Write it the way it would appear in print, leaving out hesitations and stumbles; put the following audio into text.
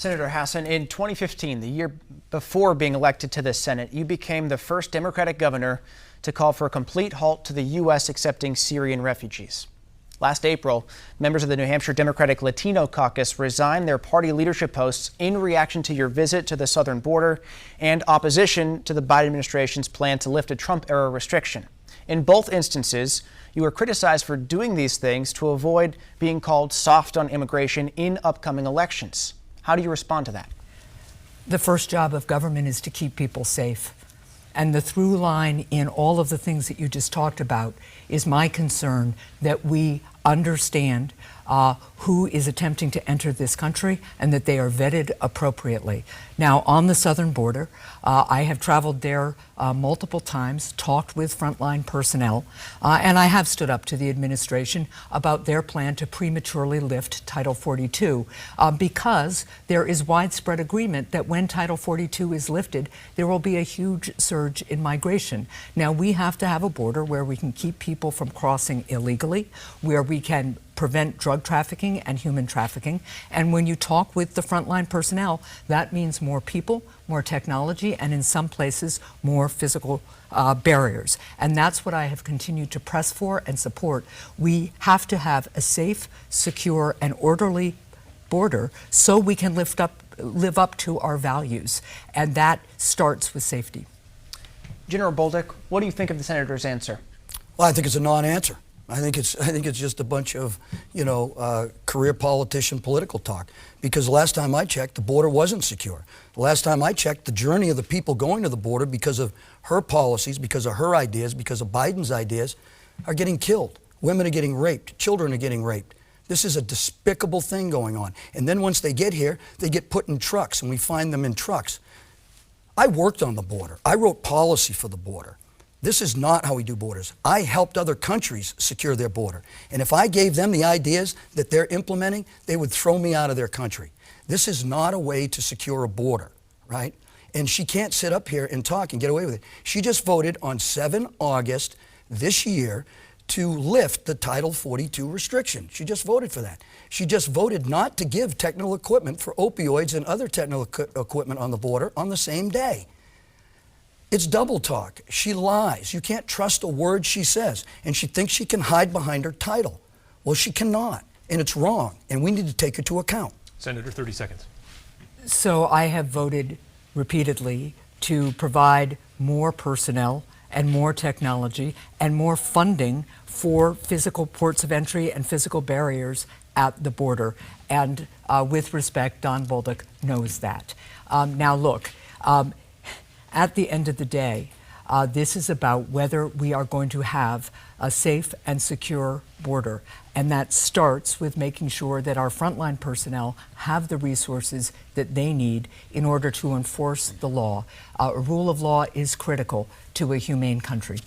Senator Hassan, in 2015, the year before being elected to the Senate, you became the first Democratic governor to call for a complete halt to the U.S. accepting Syrian refugees. Last April, members of the New Hampshire Democratic Latino Caucus resigned their party leadership posts in reaction to your visit to the southern border and opposition to the Biden administration's plan to lift a Trump-era restriction. In both instances, you were criticized for doing these things to avoid being called soft on immigration in upcoming elections. How do you respond to that? The first job of government is to keep people safe. And the through line in all of the things that you just talked about is my concern that we understand who is attempting to enter this country and that they are vetted appropriately. Now, on the southern border, I have traveled there multiple times, talked with frontline personnel, and I have stood up to the administration about their plan to prematurely lift Title 42 because there is widespread agreement that when Title 42 is lifted, there will be a huge surge in migration. Now, we have to have a border where we can keep people from crossing illegally, where we can prevent drug trafficking and human trafficking. And when you talk with the frontline personnel, that means more people, more technology, and in some places, more physical barriers. And that's what I have continued to press for and support. We have to have a safe, secure, and orderly border so we can live up to our values. And that starts with safety. General Bolduc, what do you think of the senator's answer? Well, I think it's a non-answer. I think it's just a bunch of, career politician political talk. Because last time I checked, the border wasn't secure. The last time I checked, the journey of the people going to the border because of her policies, because of her ideas, because of Biden's ideas, are getting killed. Women are getting raped. Children are getting raped. This is a despicable thing going on. And then once they get here, they get put in trucks, and we find them in trucks. I worked on the border. I wrote policy for the border. This is not how we do borders. I helped other countries secure their border. And if I gave them the ideas that they're implementing, they would throw me out of their country. This is not a way to secure a border, right? And she can't sit up here and talk and get away with it. She just voted on 7 August this year to lift the Title 42 restriction. She just voted for that. She just voted not to give technical equipment for opioids and other technical equipment on the border on the same day. It's double talk. She lies. You can't trust a word she says. And she thinks she can hide behind her title. Well, she cannot. And it's wrong. And we need to take her to account. Senator, 30 seconds. So I have voted repeatedly to provide more personnel and more technology and more funding for physical ports of entry and physical barriers at the border. And with respect, Don Bolduc knows that. Now, look. At the end of the day, this is about whether we are going to have a safe and secure border. And that starts with making sure that our frontline personnel have the resources that they need in order to enforce the law. A rule of law is critical to a humane country.